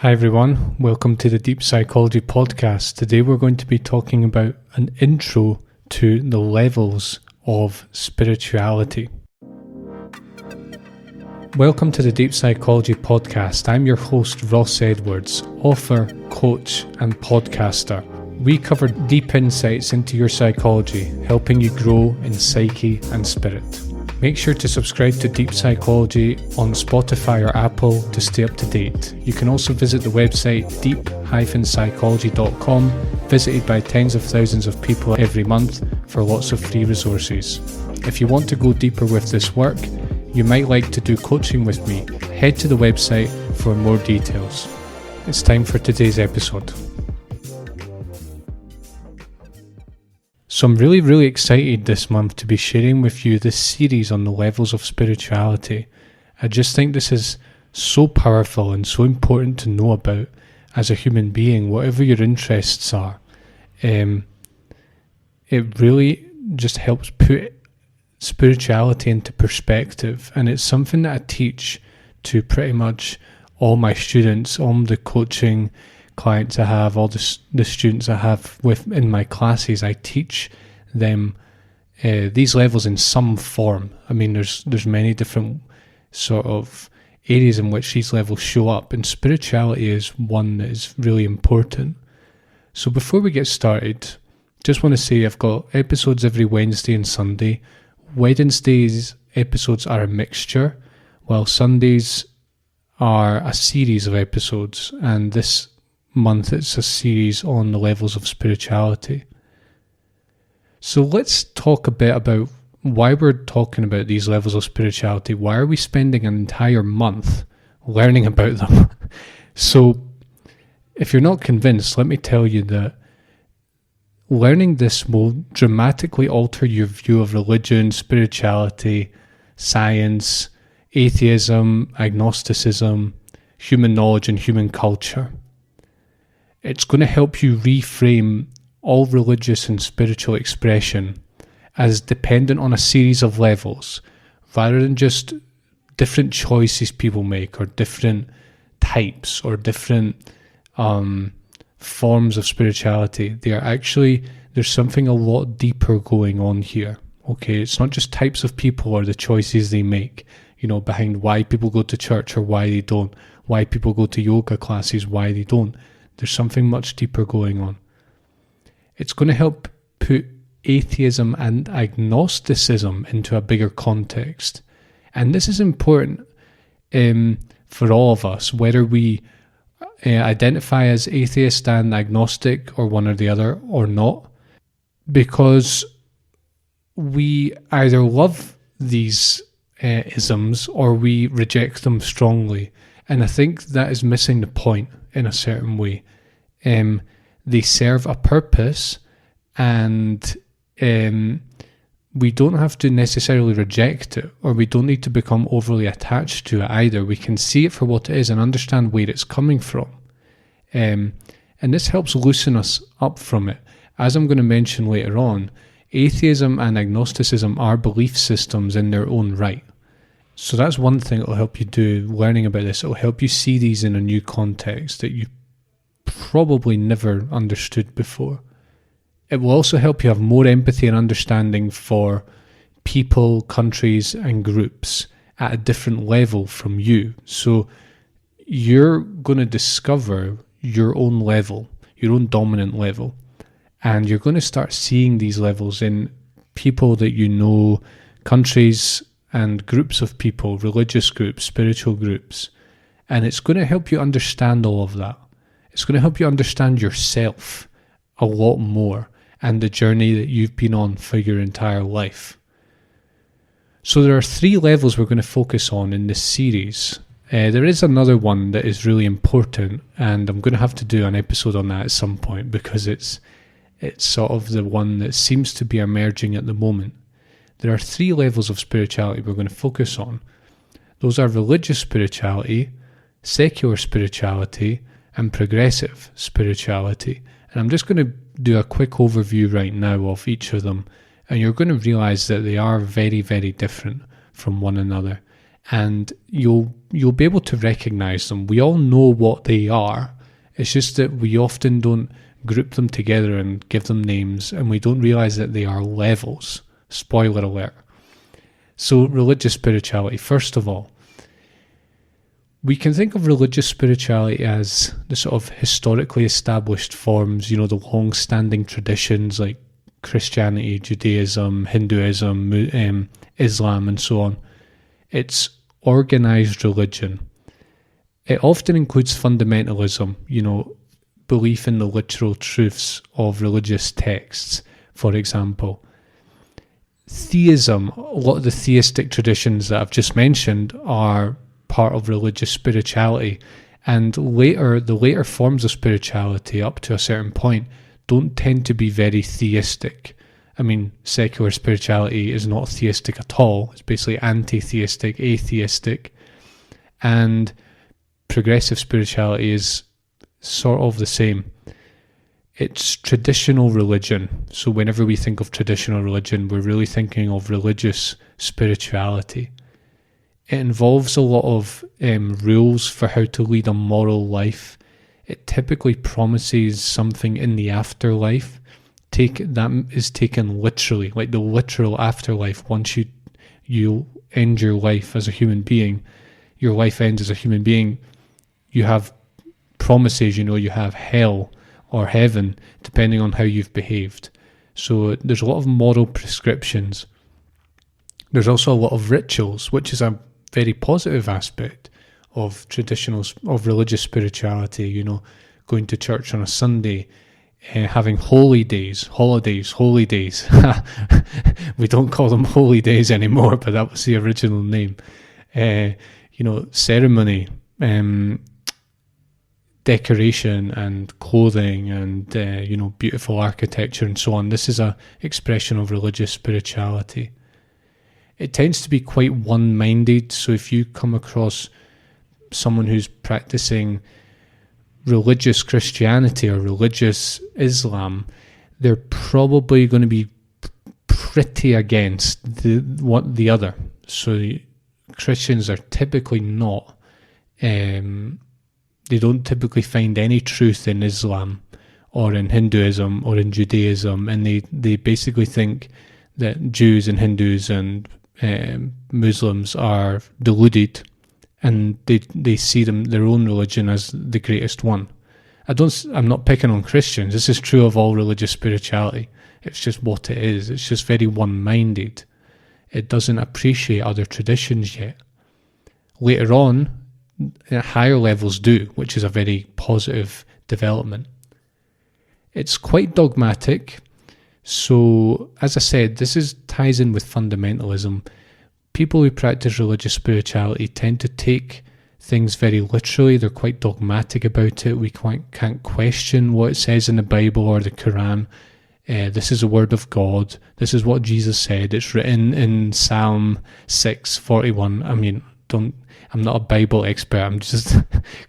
Hi everyone, welcome to the Deep Psychology Podcast. Today we're going to be talking about an intro to the levels of spirituality. Welcome to the Deep Psychology Podcast. I'm your host Ross Edwards, author, coach and podcaster. We cover deep insights into your psychology, helping you grow in psyche and spirit. Make sure to subscribe to Deep Psychology on Spotify or Apple to stay up to date. You can also visit the website deep-psychology.com, visited by tens of thousands of people every month for lots of free resources. If you want to go deeper with this work, you might like to do coaching with me. Head to the website for more details. It's time for today's episode. So I'm really excited this month to be sharing with you this series on the levels of spirituality. I just think this is so powerful and so important to know about as a human being, whatever your interests are. It really just helps put spirituality into perspective, and it's something that I teach to pretty much all my students, all the coaching clients I have, all the students I have in my classes. I teach them these levels in some form. I mean, there's many different sort of areas in which these levels show up, and spirituality is one that is really important. So before we get started, just want to say I've got episodes every Wednesday and Sunday. Wednesday's episodes are a mixture, while Sundays are a series of episodes, and this month it's a series on the levels of spirituality. So let's talk a bit about why we're talking about these levels of spirituality. Why are we spending an entire month learning about them? So if you're not convinced, let me tell you that learning this will dramatically alter your view of religion, spirituality, science, atheism, agnosticism, human knowledge and human culture. It's going to help you reframe all religious and spiritual expression as dependent on a series of levels, rather than just different choices people make or different types or different forms of spirituality. There's something a lot deeper going on here. Okay, it's not just types of people or the choices they make, behind why people go to church or why they don't, why people go to yoga classes, why they don't. There's something much deeper going on. It's going to help put atheism and agnosticism into a bigger context. And this is important for all of us, whether we identify as atheist and agnostic or one or the other or not, because we either love these isms or we reject them strongly. And I think that is missing the point in a certain way. They serve a purpose, and we don't have to necessarily reject it, or we don't need to become overly attached to it either. We can see it for what it is and understand where it's coming from. And this helps loosen us up from it. As I'm going to mention later on, atheism and agnosticism are belief systems in their own right. So that's one thing it'll help you do, learning about this. It'll help you see these in a new context that you probably never understood before. It will also help you have more empathy and understanding for people, countries and groups at a different level from you. So you're going to discover your own level, your own dominant level, and you're going to start seeing these levels in people that you know, countries and groups of people, religious groups, spiritual groups. And it's going to help you understand all of that. It's going to help you understand yourself a lot more and the journey that you've been on for your entire life. So there are 3 levels we're going to focus on in this series. There is another one that is really important, and I'm going to have to do an episode on that at some point, because it's sort of the one that seems to be emerging at the moment. There are 3 levels of spirituality we're going to focus on. Those are religious spirituality, secular spirituality, and progressive spirituality. And I'm just going to do a quick overview right now of each of them, and you're going to realize that they are very, very different from one another. and you'll be able to recognize them. We all know what they are. It's just that we often don't group them together and give them names, and we don't realize that they are levels. Spoiler alert. So religious spirituality, first of all, we can think of religious spirituality as the sort of historically established forms, the long-standing traditions like Christianity, Judaism, Hinduism, Islam, and so on. It's organized religion. It often includes fundamentalism, belief in the literal truths of religious texts, for example. Theism, a lot of the theistic traditions that I've just mentioned are part of religious spirituality, and the later forms of spirituality up to a certain point don't tend to be very theistic. I mean, secular spirituality is not theistic at all. It's basically anti-theistic, atheistic, and progressive spirituality is sort of the same. It's traditional religion. So whenever we think of traditional religion, we're really thinking of religious spirituality. It involves a lot of rules for how to lead a moral life. It typically promises something in the afterlife. That is taken literally, like the literal afterlife. Once you end your life as a human being, your life ends as a human being, you have promises, you have hell or heaven, depending on how you've behaved. So there's a lot of moral prescriptions. There's also a lot of rituals, which is a very positive aspect of religious spirituality, going to church on a Sunday, having holy days. We don't call them holy days anymore, but that was the original name. Ceremony, decoration and clothing and, beautiful architecture and so on. This is an expression of religious spirituality. It tends to be quite one-minded, so if you come across someone who's practicing religious Christianity or religious Islam, they're probably going to be pretty against the other. So Christians are typically not, they don't typically find any truth in Islam or in Hinduism or in Judaism, and they basically think that Jews and Hindus and Muslims are deluded, and they see their own religion as the greatest one. I'm not picking on Christians. This is true of all religious spirituality. It's just what it is. It's just very one-minded. It doesn't appreciate other traditions yet. Later on, at higher levels do, which is a very positive development. It's quite dogmatic. So, as I said, this ties in with fundamentalism. People who practice religious spirituality tend to take things very literally. They're quite dogmatic about it. We can't question what it says in the Bible or the Quran. This is the word of God. This is what Jesus said. It's written in Psalm 6:41. I mean, I'm not a Bible expert. I'm just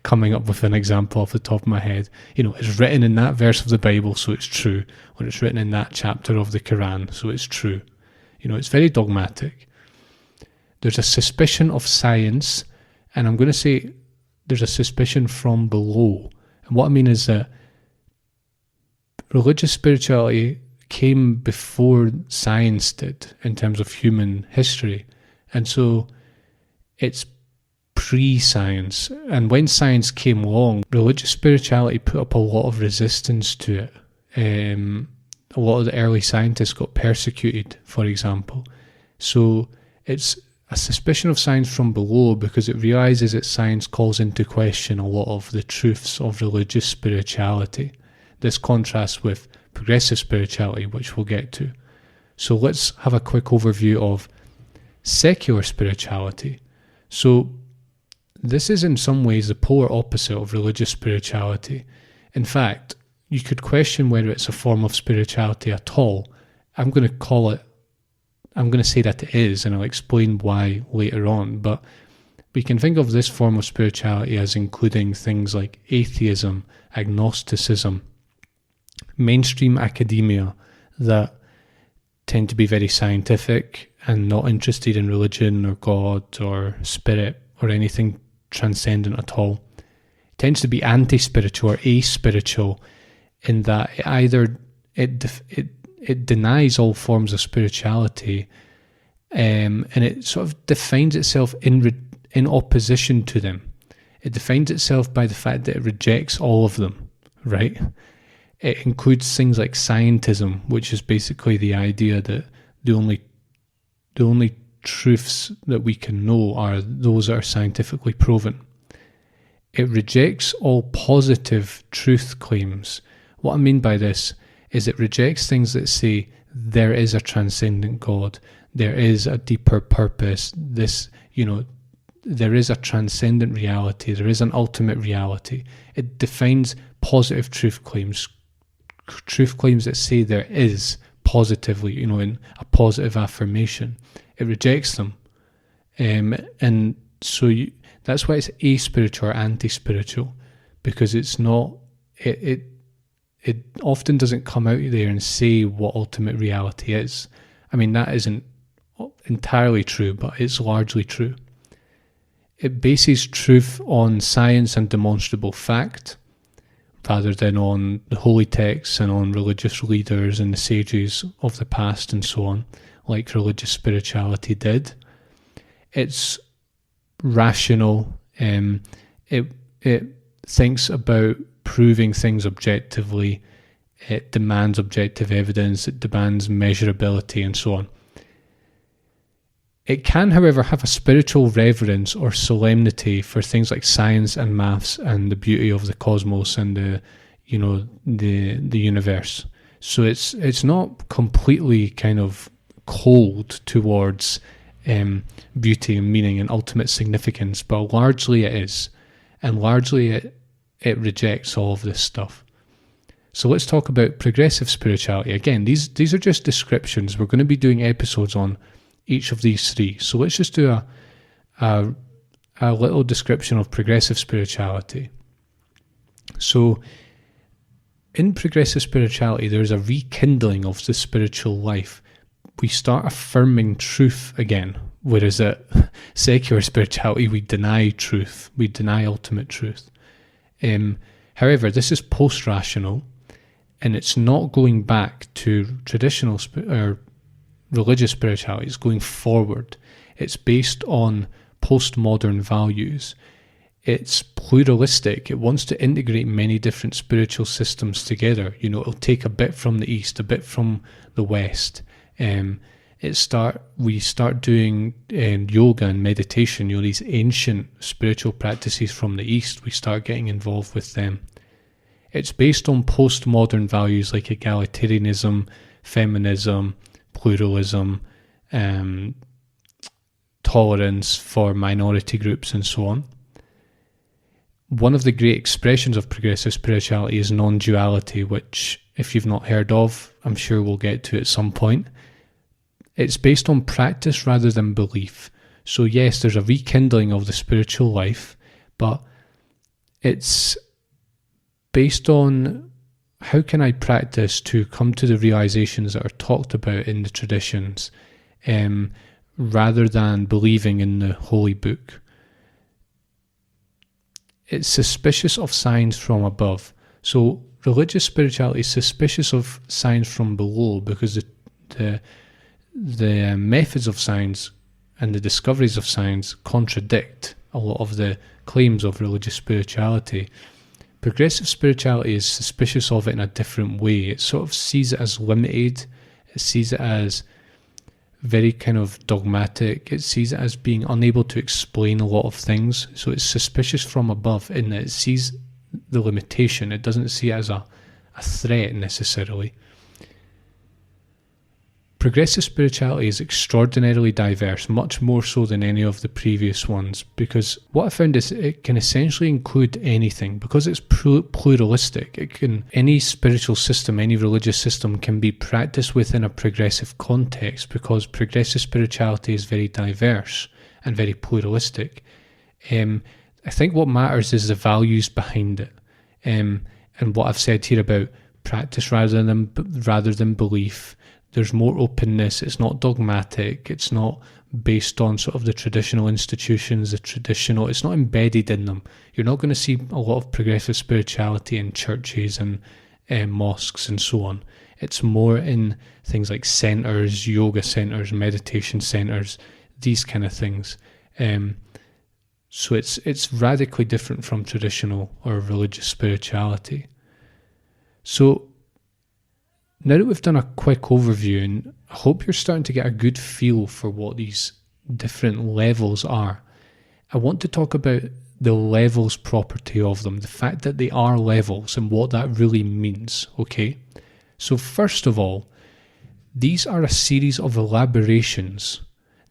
coming up with an example off the top of my head. It's written in that verse of the Bible, so it's true. Or it's written in that chapter of the Quran, so it's true. It's very dogmatic. There's a suspicion of science, and I'm going to say there's a suspicion from below. And what I mean is that religious spirituality came before science did in terms of human history. And so it's pre-science. And when science came along, religious spirituality put up a lot of resistance to it. A lot of the early scientists got persecuted, for example. So it's a suspicion of science from below because it realises that science calls into question a lot of the truths of religious spirituality. This contrasts with progressive spirituality, which we'll get to. So let's have a quick overview of secular spirituality. So this is in some ways the polar opposite of religious spirituality. In fact, you could question whether it's a form of spirituality at all. I'm going to say that it is, and I'll explain why later on, but we can think of this form of spirituality as including things like atheism, agnosticism, mainstream academia that tend to be very scientific and not interested in religion or God or spirit or anything transcendent at all. It tends to be anti-spiritual or aspiritual, in that it denies all forms of spirituality, and it sort of defines itself in opposition to them. It defines itself by the fact that it rejects all of them, right? It includes things like scientism, which is basically the idea that the only truths that we can know are those that are scientifically proven. It rejects all positive truth claims. What I mean by this is it rejects things that say there is a transcendent God, there is a deeper purpose, there is a transcendent reality, there is an ultimate reality. It defines positive truth claims that say there is positively, in a positive affirmation. It rejects them. And so that's why it's aspiritual or anti-spiritual, because it's not, it often doesn't come out there and say what ultimate reality is. I mean, that isn't entirely true, but it's largely true. It bases truth on science and demonstrable fact, rather than on the holy texts and on religious leaders and the sages of the past and so on, like religious spirituality did. It's rational. It thinks about proving things objectively. It demands objective evidence. It demands measurability and so on. It can, however, have a spiritual reverence or solemnity for things like science and maths and the beauty of the cosmos and the universe. So it's not completely kind of cold towards beauty and meaning and ultimate significance, but largely it is, and largely it rejects all of this stuff. So let's talk about progressive spirituality. Again, these are just descriptions. We're going to be doing episodes on each of these three. So let's just do a little description of progressive spirituality. So in progressive spirituality, there's a rekindling of the spiritual life. We start affirming truth again, whereas at secular spirituality, we deny truth. We deny ultimate truth. However, this is post-rational, and it's not going back to traditional religious spirituality. Is going forward. It's based on postmodern values. It's pluralistic. It wants to integrate many different spiritual systems together. It'll take a bit from the East, a bit from the West. We start doing yoga and meditation, these ancient spiritual practices from the East. We start getting involved with them. It's based on postmodern values like egalitarianism, feminism, pluralism, tolerance for minority groups and so on. One of the great expressions of progressive spirituality is non-duality, which, if you've not heard of, I'm sure we'll get to at some point. It's based on practice rather than belief. So yes, there's a rekindling of the spiritual life, but it's based on how can I practice to come to the realizations that are talked about in the traditions, rather than believing in the holy book. It's suspicious of signs from above. So religious spirituality is suspicious of signs from below, because the methods of science and the discoveries of science contradict a lot of the claims of religious spirituality. Progressive spirituality is suspicious of it in a different way. It sort of sees it as limited. It sees it as very kind of dogmatic. It sees it as being unable to explain a lot of things. So it's suspicious from above in that it sees the limitation. It doesn't see it as a threat necessarily. Progressive spirituality is extraordinarily diverse, much more so than any of the previous ones, because what I found is it can essentially include anything. Because it's pluralistic, any spiritual system, any religious system can be practiced within a progressive context, because progressive spirituality is very diverse and very pluralistic. I think what matters is the values behind it, and what I've said here about practice rather than belief, there's more openness. It's not dogmatic. It's not based on sort of the traditional institutions, it's not embedded in them. You're not going to see a lot of progressive spirituality in churches and mosques and so on. It's more in things like centres, yoga centres, meditation centres, these kind of things. So it's radically different from traditional or religious spirituality. So now that we've done a quick overview, and I hope you're starting to get a good feel for what these different levels are, I want to talk about the levels property of them, the fact that they are levels and what that really means, okay? So first of all, these are a series of elaborations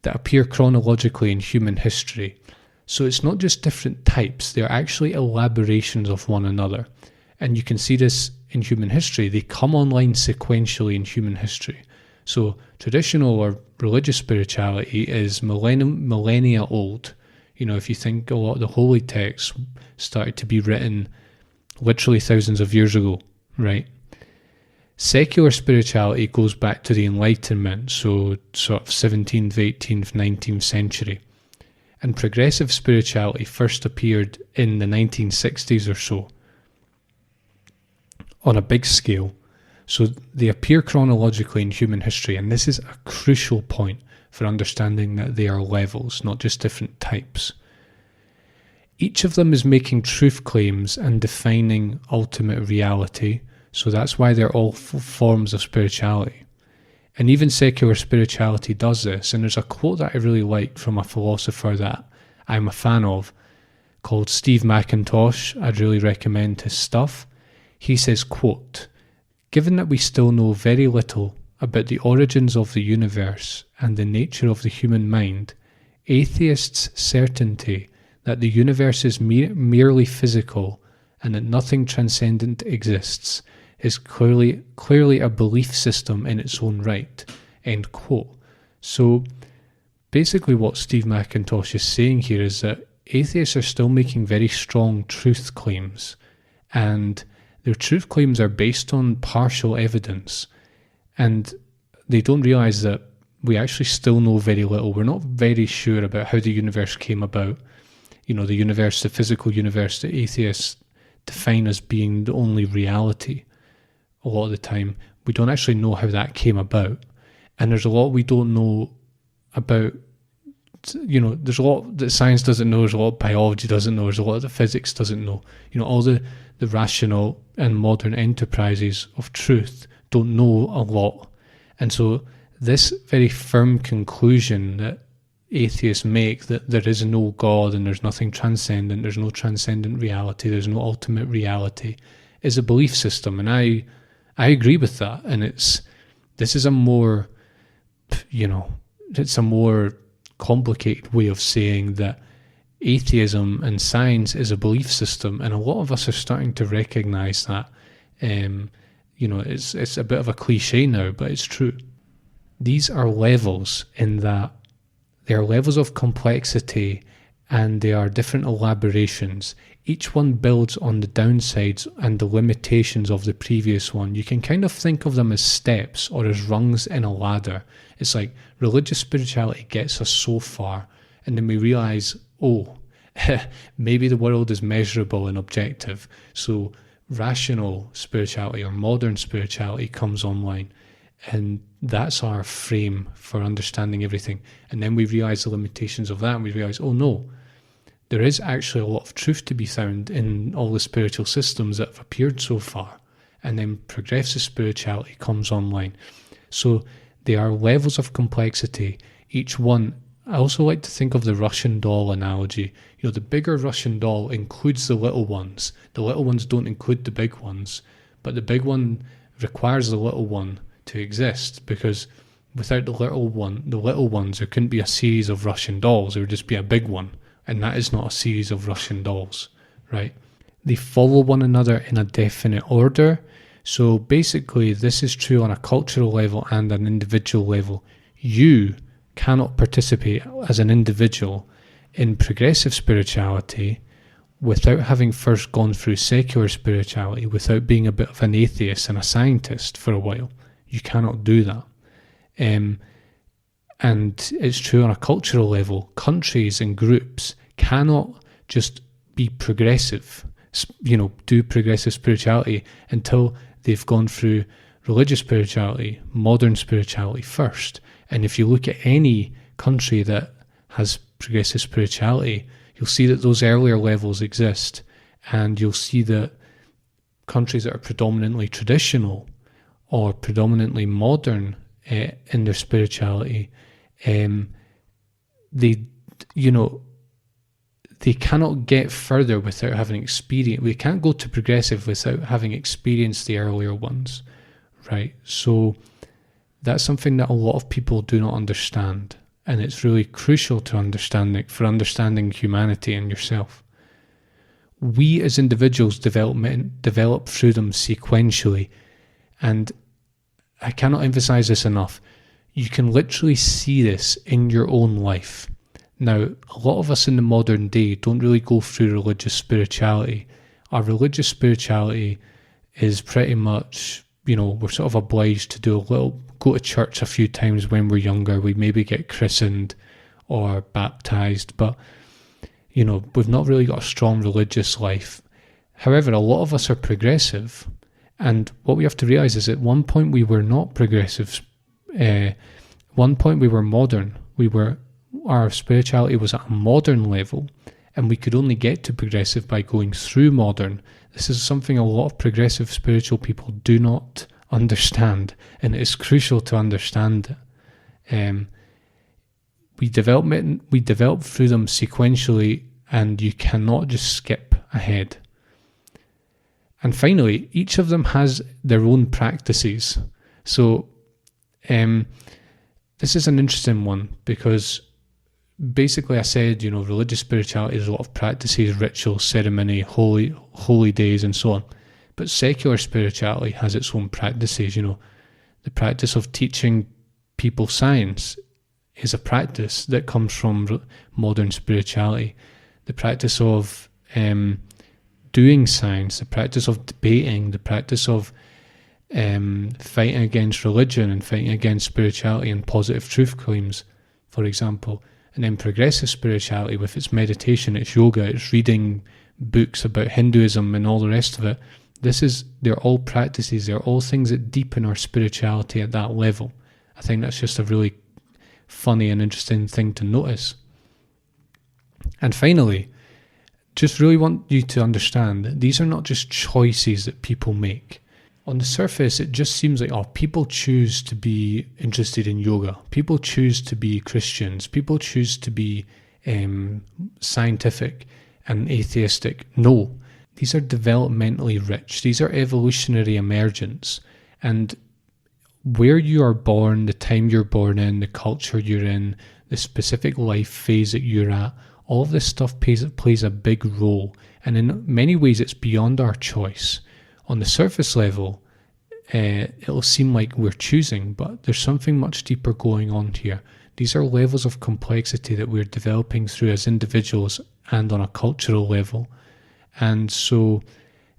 that appear chronologically in human history. So it's not just different types, they're actually elaborations of one another. And you can see this in human history. They come online sequentially in human history. So traditional or religious spirituality is millennia old. You know, if you think a lot of the holy texts started to be written literally thousands of years ago, right? Secular spirituality goes back to the Enlightenment, so sort of 17th, 18th, 19th century. And progressive spirituality first appeared in the 1960s or so, on a big scale. So they appear chronologically in human history, and this is a crucial point for understanding that they are levels, not just different types. Each of them is making truth claims and defining ultimate reality, so that's why they're all forms of spirituality. And even secular spirituality does this, and there's a quote that I really like from a philosopher that I'm a fan of, called Steve McIntosh. I'd really recommend his stuff. He says, quote, "Given that we still know very little about the origins of the universe and the nature of the human mind, atheists' certainty that the universe is merely physical and that nothing transcendent exists is clearly a belief system in its own right," end quote. So basically what Steve McIntosh is saying here is that atheists are still making very strong truth claims, and their truth claims are based on partial evidence, and they don't realise that we actually still know very little. We're not very sure about how the universe came about. You know, the universe, the physical universe that atheists define as being the only reality. A lot of the time, we don't actually know how that came about. And there's a lot we don't know about, you know, there's a lot that science doesn't know, there's a lot biology doesn't know, there's a lot that physics doesn't know. You know, all the rational and modern enterprises of truth don't know a lot. And so this very firm conclusion that atheists make, that there is no God and there's nothing transcendent, there's no transcendent reality, there's no ultimate reality, is a belief system. And I agree with that. And this is a more, you know, it's a more complicated way of saying that atheism and science is a belief system, and a lot of us are starting to recognize that. You know, it's a bit of a cliche now, but it's true. These are levels in that they are levels of complexity, and they are different elaborations. Each one builds on the downsides and the limitations of the previous one. You can kind of think of them as steps or as rungs in a ladder. It's like religious spirituality gets us so far, and then we realize, oh, maybe the world is measurable and objective. So rational spirituality or modern spirituality comes online, and that's our frame for understanding everything. And then we realize the limitations of that, and we realize, oh no, there is actually a lot of truth to be found in all the spiritual systems that have appeared so far. And then progressive spirituality comes online. So they are levels of complexity. Each one, I also like to think of the Russian doll analogy. You know, the bigger Russian doll includes the little ones. The little ones don't include the big ones, but the big one requires the little one to exist, because without the little ones, there couldn't be a series of Russian dolls. There would just be a big one, and that is not a series of Russian dolls, right? They follow one another in a definite order. So basically, this is true on a cultural level and an individual level. You cannot participate as an individual in progressive spirituality without having first gone through secular spirituality, without being a bit of an atheist and a scientist for a while. You cannot do that. And it's true on a cultural level. Countries and groups cannot just be progressive, do progressive spirituality until they've gone through religious spirituality, modern spirituality first. And if you look at any country that has progressive spirituality, you'll see that those earlier levels exist, and you'll see that countries that are predominantly traditional or predominantly modern in their spirituality, they cannot get further without having experienced. We can't go to progressive without having experienced the earlier ones, right? So that's something that a lot of people do not understand, and it's really crucial to understanding humanity and yourself. We as individuals develop through them sequentially, and I cannot emphasize this enough. You can literally see this in your own life. Now, a lot of us in the modern day don't really go through religious spirituality. Our religious spirituality is pretty much, we're sort of obliged to go to church a few times when we're younger. We maybe get christened or baptized, but, we've not really got a strong religious life. However, a lot of us are progressive. And what we have to realize is at one point we were not progressive. One point we were modern. Our spirituality was at a modern level, and we could only get to progressive by going through modern. This is something a lot of progressive spiritual people do not understand, and it is crucial to understand it. We develop through them sequentially, and you cannot just skip ahead. And finally, each of them has their own practices. So this is an interesting one, because basically I said, religious spirituality is a lot of practices, rituals, ceremony, holy days, and so on. But secular spirituality has its own practices. The practice of teaching people science is a practice that comes from modern spirituality. The practice of doing science, the practice of debating, the practice of fighting against religion and fighting against spirituality and positive truth claims, for example. And then progressive spirituality with its meditation, its yoga, its reading books about Hinduism and all the rest of it. They're all practices, they're all things that deepen our spirituality at that level. I think that's just a really funny and interesting thing to notice. And finally, just really want you to understand that these are not just choices that people make. On the surface, it just seems like, people choose to be interested in yoga. People choose to be Christians. People choose to be scientific and atheistic. No, these are developmentally rich. These are evolutionary emergence. And where you are born, the time you're born in, the culture you're in, the specific life phase that you're at, all of this stuff plays a big role. And in many ways, it's beyond our choice. On the surface level, it'll seem like we're choosing, but there's something much deeper going on here. These are levels of complexity that we're developing through as individuals and on a cultural level. And so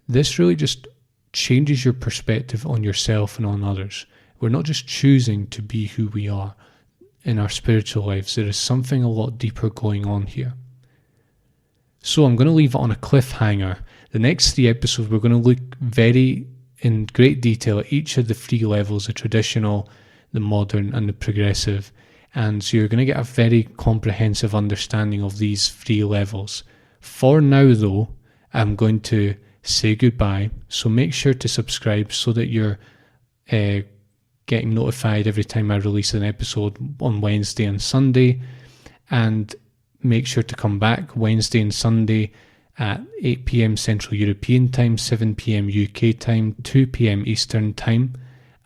this really just changes your perspective on yourself and on others. We're not just choosing to be who we are in our spiritual lives. There is something a lot deeper going on here. So I'm going to leave it on a cliffhanger. The next 3 episodes, we're going to look in great detail at each of the 3 levels, the traditional, the modern, and the progressive. And so you're going to get a very comprehensive understanding of these 3 levels. For now, though, I'm going to say goodbye. So make sure to subscribe so that you're getting notified every time I release an episode on Wednesday and Sunday. And make sure to come back Wednesday and Sunday at 8 p.m. Central European Time, 7 p.m. UK Time, 2 p.m. Eastern Time.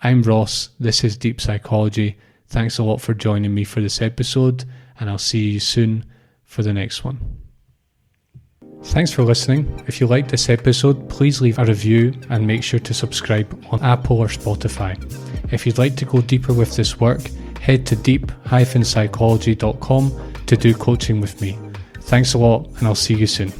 I'm Ross. This is Deep Psychology. Thanks a lot for joining me for this episode, and I'll see you soon for the next one. Thanks for listening. If you liked this episode, please leave a review and make sure to subscribe on Apple or Spotify. If you'd like to go deeper with this work, head to deep-psychology.com to do coaching with me. Thanks a lot, and I'll see you soon.